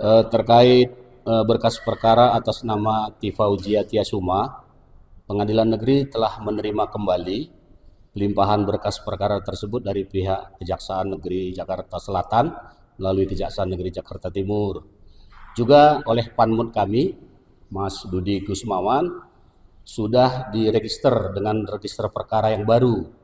Terkait berkas perkara atas nama Tifauzia Tiasuma, Pengadilan Negeri telah menerima kembali limpahan berkas perkara tersebut dari pihak Kejaksaan Negeri Jakarta Selatan melalui Kejaksaan Negeri Jakarta Timur. Juga oleh Panmut kami, Mas Dudi Gusmawan, sudah diregister dengan register perkara yang baru.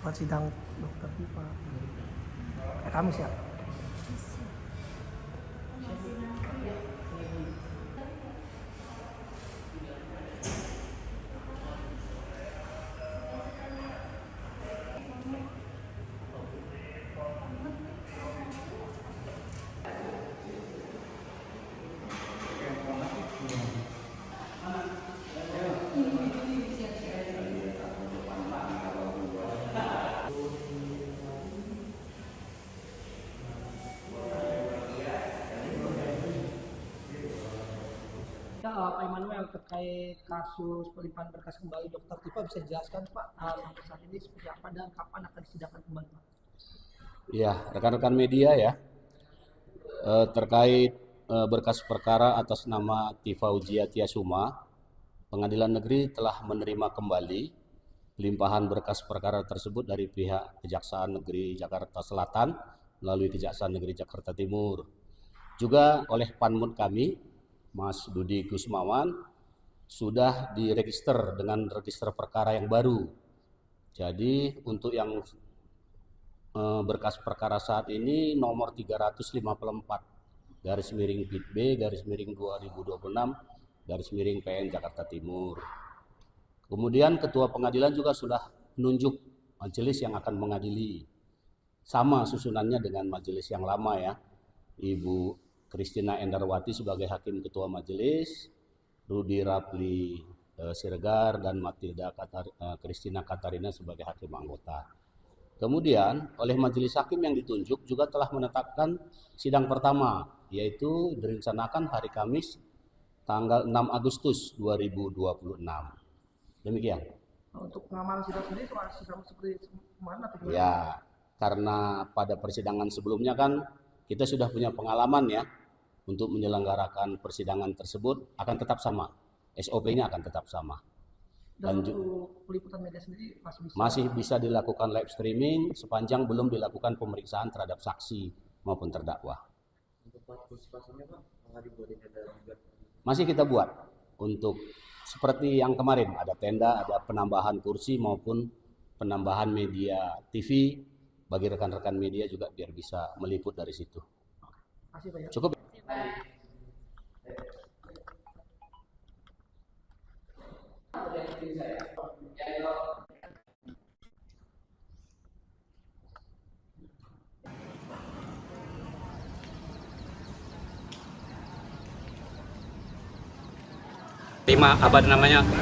Buat sidang dokter Tifa. Kamis ya? Pak Immanuel, terkait kasus pelimpahan berkas kembali Dokter Tifa, bisa dijelaskan Pak sampai saat ini seperti apa dan kapan akan disidangkan kembali Pak? Ya, rekan-rekan media ya, terkait berkas perkara atas nama Tifauzia Tiasuma, Pengadilan Negeri telah menerima kembali limpahan berkas perkara tersebut dari pihak Kejaksaan Negeri Jakarta Selatan melalui Kejaksaan Negeri Jakarta Timur. Juga oleh Panmut kami, Mas Dudi Gusmawan, sudah diregister dengan register perkara yang baru. Jadi untuk yang berkas perkara saat ini nomor 354 garis miring B garis miring 2026 garis miring PN Jakarta Timur. Kemudian Ketua Pengadilan juga sudah menunjuk majelis yang akan mengadili. Sama susunannya dengan majelis yang lama ya. Ibu Christina Endarwati sebagai Hakim Ketua Majelis, Rudi Rapli Siregar, dan Matilda Christina Katarina sebagai Hakim Anggota. Kemudian oleh Majelis Hakim yang ditunjuk juga telah menetapkan sidang pertama, yaitu direncanakan hari Kamis tanggal 6 Agustus 2026. Demikian. Untuk pengamalan sidang sendiri masih sama seperti kemarin atau gimana? Ya, karena pada persidangan sebelumnya kan kita sudah punya pengalaman ya untuk menyelenggarakan persidangan tersebut akan tetap sama. SOP-nya akan tetap sama. Dan untuk peliputan media sendiri masih bisa dilakukan live streaming sepanjang belum dilakukan pemeriksaan terhadap saksi maupun terdakwa. Untuk partisipasinya Pak, masih kita buat untuk seperti yang kemarin, ada tenda, ada penambahan kursi maupun penambahan media TV bagi rekan-rekan media juga biar bisa meliput dari situ. Masih Pak ya? Cukup.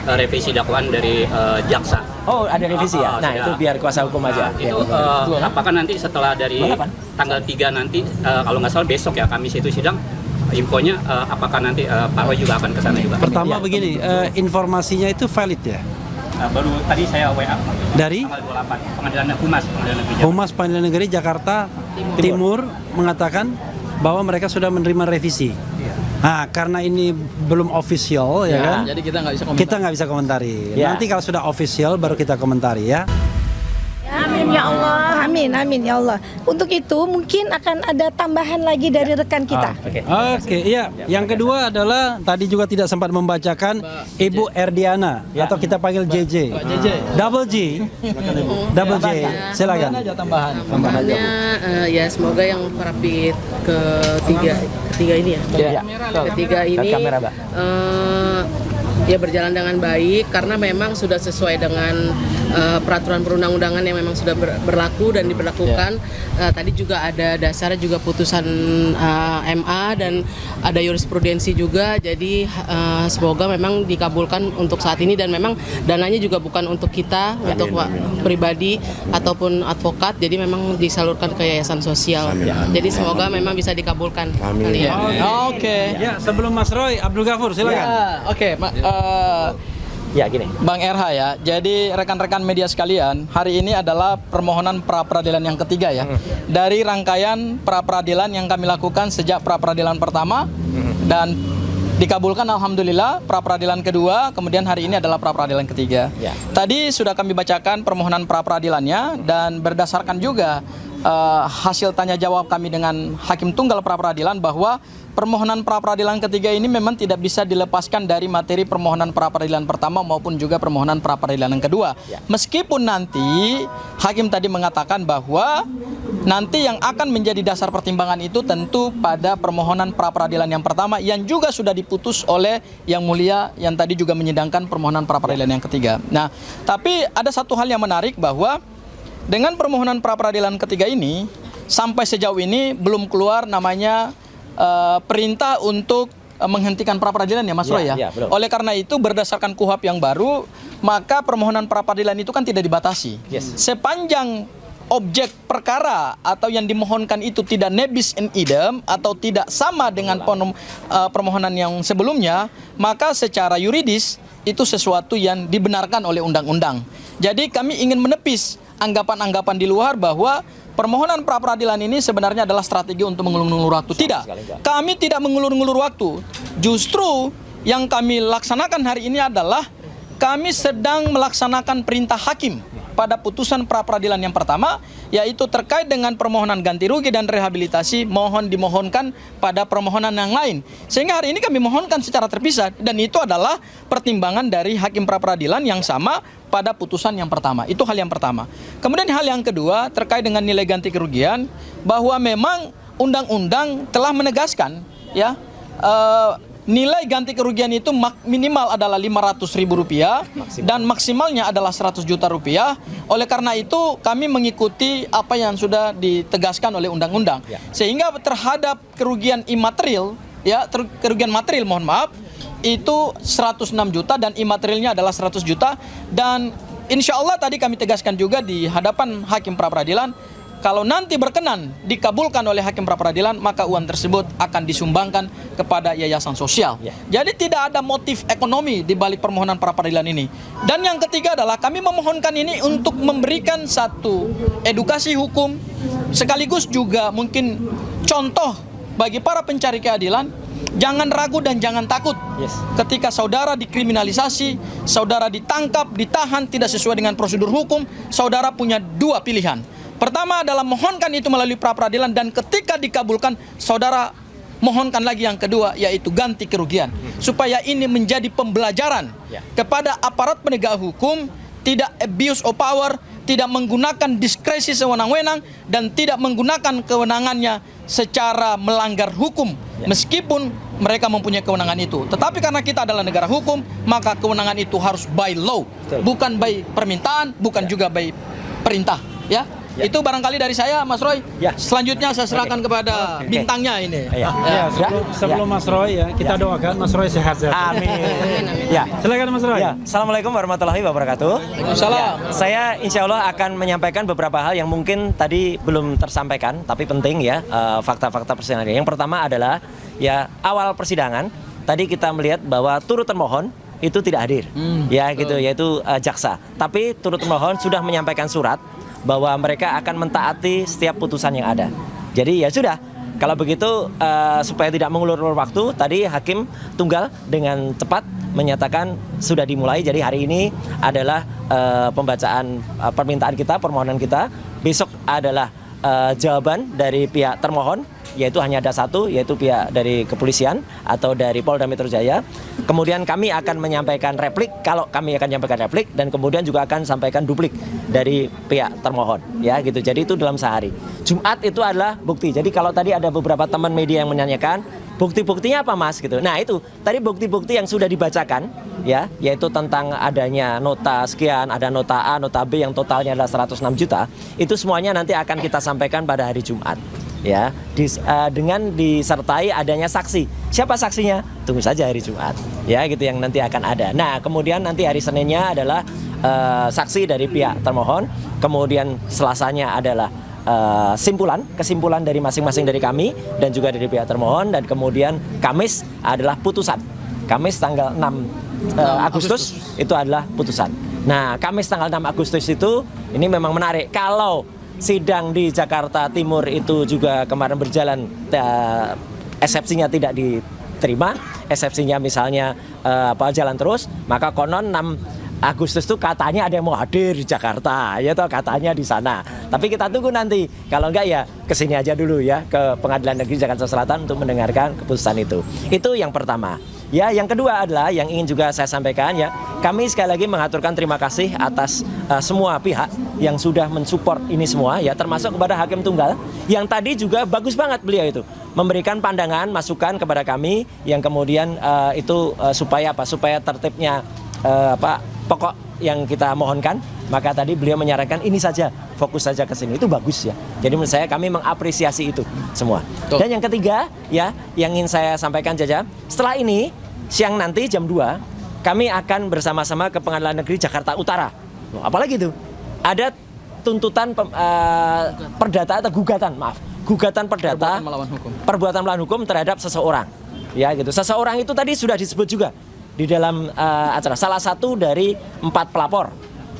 Revisi dakwaan dari jaksa. Oh, ada revisi ya? Nah, itu biar kuasa hukum aja. Itu apakah nanti setelah dari tanggal 3 nanti, kalau nggak salah besok ya, Kamis itu sidang, infonya apakah nanti Pak Roy juga akan ke sana juga? Pertama begini, informasinya itu valid ya? Baru tadi saya WA dari tanggal 28, Pengadilan Humas, Pengadilan Negeri Jakarta. Humas Pengadilan Negeri Jakarta Timur mengatakan bahwa mereka sudah menerima revisi. Nah, karena ini belum official ya kan? Jadi kita nggak bisa komentari. Ya. Nanti kalau sudah official baru kita komentari ya. Amin ya Allah, amin ya Allah. Untuk itu mungkin akan ada tambahan lagi dari rekan kita. Oke, iya. Yang kedua adalah tadi juga tidak sempat membacakan Ibu Erdiana atau kita panggil JJ. Double J. Silakan. Tambahannya ya semoga yang rapid ketiga ini ya. Ketiga ini ya berjalan dengan baik karena memang sudah sesuai dengan peraturan perundang-undangan yang memang sudah berlaku dan diberlakukan. Tadi juga ada dasarnya juga putusan MA dan ada jurisprudensi juga. Jadi semoga memang dikabulkan untuk saat ini, dan memang dananya juga bukan untuk kita, untuk pribadi ataupun advokat. Jadi memang disalurkan ke yayasan sosial. Jadi semoga memang bisa dikabulkan. Kali ya. Oke. Ya, sebelum Mas Roy, Abdul Ghafur, silakan. Oke, Ya gini. Bang RH ya. Jadi rekan-rekan media sekalian, hari ini adalah permohonan pra peradilan yang ketiga ya. Dari rangkaian pra peradilan yang kami lakukan sejak pra peradilan pertama dan dikabulkan alhamdulillah pra peradilan kedua, kemudian hari ini adalah pra peradilan ketiga. Ya. Tadi sudah kami bacakan permohonan pra peradilannya, dan berdasarkan juga hasil tanya jawab kami dengan Hakim Tunggal pra peradilan bahwa permohonan pra peradilan ketiga ini memang tidak bisa dilepaskan dari materi permohonan pra peradilan pertama maupun juga permohonan pra peradilan yang kedua. Meskipun nanti Hakim tadi mengatakan bahwa nanti yang akan menjadi dasar pertimbangan itu tentu pada permohonan pra peradilan yang pertama yang juga sudah diputus oleh Yang Mulia yang tadi juga menyidangkan permohonan pra peradilan yang ketiga. Nah, tapi ada satu hal yang menarik bahwa dengan permohonan pra peradilan ketiga ini sampai sejauh ini belum keluar namanya perintah untuk menghentikan pra peradilan ya Mas Roy ya. Oleh karena itu berdasarkan KUHP yang baru, maka permohonan pra peradilan itu kan tidak dibatasi. Sepanjang objek perkara atau yang dimohonkan itu tidak nebis in idem atau tidak sama dengan permohonan yang sebelumnya, maka secara yuridis itu sesuatu yang dibenarkan oleh undang-undang. Jadi kami ingin menepis anggapan-anggapan di luar bahwa permohonan pra peradilan ini sebenarnya adalah strategi untuk mengulur-ngulur waktu. Tidak, kami tidak mengulur-ngulur waktu. Justru yang kami laksanakan hari ini adalah kami sedang melaksanakan perintah hakim pada putusan pra peradilan yang pertama, yaitu terkait dengan permohonan ganti rugi dan rehabilitasi dimohonkan pada permohonan yang lain. Sehingga hari ini kami mohonkan secara terpisah, dan itu adalah pertimbangan dari hakim pra peradilan yang sama pada putusan yang pertama. Itu hal yang pertama. Kemudian hal yang kedua terkait dengan nilai ganti kerugian, bahwa memang undang-undang telah menegaskan ya nilai ganti kerugian itu minimal adalah Rp500.000 dan maksimalnya adalah Rp100 juta. Oleh karena itu kami mengikuti apa yang sudah ditegaskan oleh undang-undang. Sehingga terhadap kerugian imaterial, ya kerugian material mohon maaf, itu 106 juta dan imaterialnya adalah 100 juta. Dan insya Allah tadi kami tegaskan juga di hadapan hakim pra peradilan, kalau nanti berkenan dikabulkan oleh hakim pra peradilan, maka uang tersebut akan disumbangkan kepada yayasan sosial. Jadi tidak ada motif ekonomi di balik permohonan pra peradilan ini. Dan yang ketiga adalah kami memohonkan ini untuk memberikan satu edukasi hukum, sekaligus juga mungkin contoh bagi para pencari keadilan. Jangan ragu dan jangan takut ketika saudara dikriminalisasi, saudara ditangkap, ditahan tidak sesuai dengan prosedur hukum. Saudara punya dua pilihan. Pertama adalah mohonkan itu melalui pra peradilan, dan ketika dikabulkan saudara mohonkan lagi yang kedua, yaitu ganti kerugian. Supaya ini menjadi pembelajaran kepada aparat penegak hukum, tidak abuse of power, tidak menggunakan diskresi sewenang-wenang, dan tidak menggunakan kewenangannya secara melanggar hukum. Meskipun mereka mempunyai kewenangan itu, tetapi karena kita adalah negara hukum, maka kewenangan itu harus by law, bukan by permintaan, bukan juga by perintah. Ya. Itu barangkali dari saya, Mas Roy. Selanjutnya saya serahkan kepada bintangnya ini. Sebelum Mas Roy ya, kita doakan Mas Roy sehat-sehat. Amin. Ya, silakan Mas Roy. Assalamualaikum warahmatullahi wabarakatuh. Waalaikumsalam. Saya insya Allah akan menyampaikan beberapa hal yang mungkin tadi belum tersampaikan, tapi penting ya, fakta-fakta persidangan. Yang pertama adalah ya awal persidangan tadi kita melihat bahwa turut termohon itu tidak hadir, gitu, yaitu jaksa. Tapi turut termohon sudah menyampaikan surat bahwa mereka akan mentaati setiap putusan yang ada. Jadi ya sudah, kalau begitu supaya tidak mengulur-ulur waktu, tadi Hakim Tunggal dengan cepat menyatakan sudah dimulai. Jadi hari ini adalah pembacaan permintaan kita, permohonan kita. Besok adalah jawaban dari pihak termohon, yaitu hanya ada satu, yaitu pihak dari kepolisian atau dari Polda Metro Jaya. Kemudian kami akan menyampaikan replik, kalau kami akan menyampaikan replik, dan kemudian juga akan sampaikan duplik dari pihak termohon, ya gitu. Jadi itu dalam sehari. Jumat itu adalah bukti. Jadi kalau tadi ada beberapa teman media yang menanyakan bukti-buktinya apa Mas gitu. Nah itu tadi bukti-bukti yang sudah dibacakan ya, yaitu tentang adanya nota sekian, ada nota A, nota B yang totalnya adalah 106 juta, itu semuanya nanti akan kita sampaikan pada hari Jumat. Ya, dengan disertai adanya saksi. Siapa saksinya? Tunggu saja hari Jumat. Ya, gitu yang nanti akan ada. Nah, kemudian nanti hari Seninnya adalah saksi dari pihak termohon. Kemudian Selasanya adalah kesimpulan dari masing-masing dari kami dan juga dari pihak termohon. Dan kemudian Kamis adalah putusan. Kamis tanggal 6 Agustus itu adalah putusan. Nah, Kamis tanggal 6 Agustus itu ini memang menarik. Kalau sidang di Jakarta Timur itu juga kemarin berjalan, eksepsinya tidak diterima, eksepsinya misalnya jalan terus, maka konon 6 Agustus itu katanya ada yang mau hadir di Jakarta, ya toh katanya di sana. Tapi kita tunggu nanti, kalau enggak ya kesini aja dulu ya, ke Pengadilan Negeri Jakarta Selatan untuk mendengarkan keputusan itu. Itu yang pertama. Ya, yang kedua adalah yang ingin juga saya sampaikan ya, kami sekali lagi mengaturkan terima kasih atas semua pihak yang sudah mensupport ini semua ya, termasuk kepada Hakim Tunggal yang tadi juga bagus banget beliau itu memberikan pandangan, masukan kepada kami yang kemudian supaya tertibnya pokok yang kita mohonkan, maka tadi beliau menyarankan ini saja, fokus saja ke sini. Itu bagus ya. Jadi menurut saya kami mengapresiasi itu semua. Dan yang ketiga ya, yang ingin saya sampaikan saja, setelah ini siang nanti jam 2 kami akan bersama-sama ke Pengadilan Negeri Jakarta Utara. Apalagi itu? Ada tuntutan perdata atau gugatan perdata perbuatan melawan hukum terhadap seseorang. Ya gitu. Seseorang itu tadi sudah disebut juga di dalam acara, salah satu dari 4 pelapor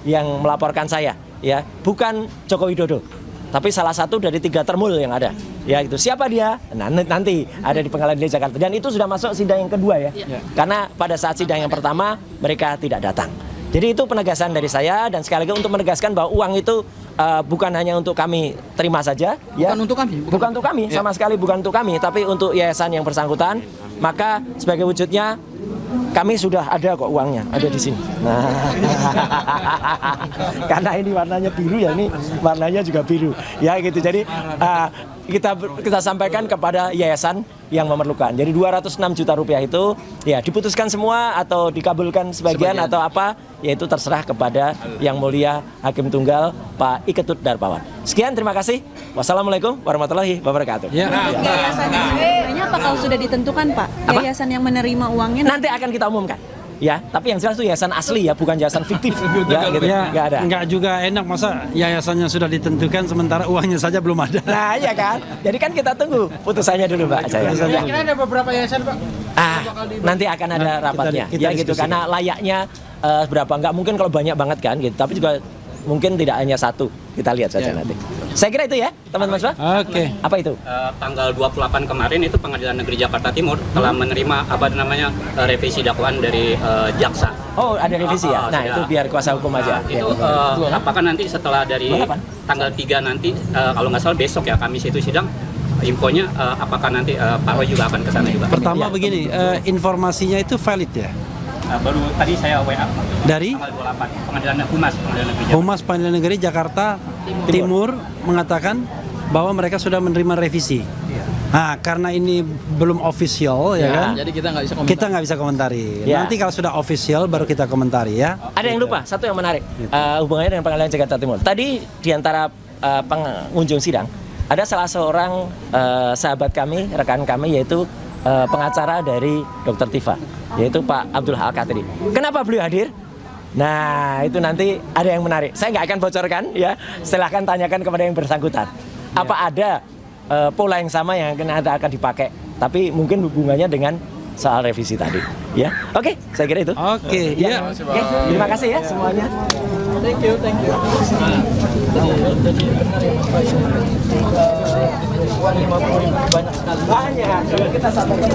yang melaporkan saya, ya bukan Joko Widodo, tapi salah satu dari 3 termul yang ada, ya gitu. Siapa dia? Nah, nanti ada di Pengadilan Negeri Jakarta, dan itu sudah masuk sidang yang kedua ya, karena pada saat sidang yang pertama mereka tidak datang. Jadi itu penegasan dari saya, dan sekali lagi untuk menegaskan bahwa uang itu bukan hanya untuk kami terima saja, ya. Bukan untuk kami, sama sekali bukan untuk kami, tapi untuk yayasan yang bersangkutan. Maka sebagai wujudnya kami sudah ada kok uangnya, ada di sini. Nah, karena ini warnanya biru ya, ini warnanya juga biru, ya gitu. Jadi kita sampaikan kepada yayasan yang memerlukan. Jadi 206 juta rupiah itu ya diputuskan semua atau dikabulkan sebagian atau apa, yaitu terserah kepada Yang Mulia Hakim Tunggal Pak Iketut Darpawan. Sekian, terima kasih. Wassalamualaikum warahmatullahi wabarakatuh. Yayasan yang menerimanya apa kalau sudah ditentukan, Pak? Yayasan yang menerima uangnya nanti akan kita umumkan. Ya, tapi yang jelas itu yayasan asli ya, bukan yayasan fiktif. Ya, gitu. Nggak ada. Nggak juga enak masa yayasannya sudah ditentukan sementara uangnya saja belum ada. Nah, iya kan? Jadi kan kita tunggu putusannya dulu, Pak. Kira-kira ada beberapa yayasan, Pak? Nanti akan ada rapatnya. Ya gitu, karena layaknya berapa, nggak mungkin kalau banyak banget kan gitu. Tapi juga mungkin tidak hanya satu. Kita lihat saja nanti. Saya kira itu ya, teman-teman semua. Oke. Apa itu? Tanggal 28 kemarin itu Pengadilan Negeri Jakarta Timur telah menerima revisi dakwaan dari jaksa. Oh, ada revisi ya? Nah, itu biar kuasa hukum aja. Itu apakah nanti setelah dari tanggal 3 nanti, kalau nggak salah besok ya, Kamis itu sidang, infonya apakah nanti Pak Roy juga akan ke sana juga? Pertama begini, informasinya itu valid ya? Baru tadi saya WA dari tanggal 28 Pengadilan Negeri Humas Pengadilan Negeri Jakarta Timur mengatakan bahwa mereka sudah menerima revisi. Nah, karena ini belum official ya kan? Jadi kita nggak bisa komentari. Ya. Nanti kalau sudah official baru kita komentari ya. Ada yang lupa, satu yang menarik, hubungannya dengan Pengadilan Jakarta Timur. Tadi di antara pengunjung sidang ada salah seorang sahabat kami, rekan kami, yaitu pengacara dari Dr. Tifa, yaitu Pak Abdul Al-Katiri. Kenapa beliau hadir? Nah, itu nanti ada yang menarik. Saya nggak akan bocorkan ya. Silahkan tanyakan kepada yang bersangkutan. Apa ada pola yang sama yang akan dipakai? Tapi mungkin hubungannya dengan soal revisi tadi. Ya, oke. Saya kira itu. Oke. Ya. Oke. Terima kasih ya semuanya. Thank you. Banyak. Kita sampaikan.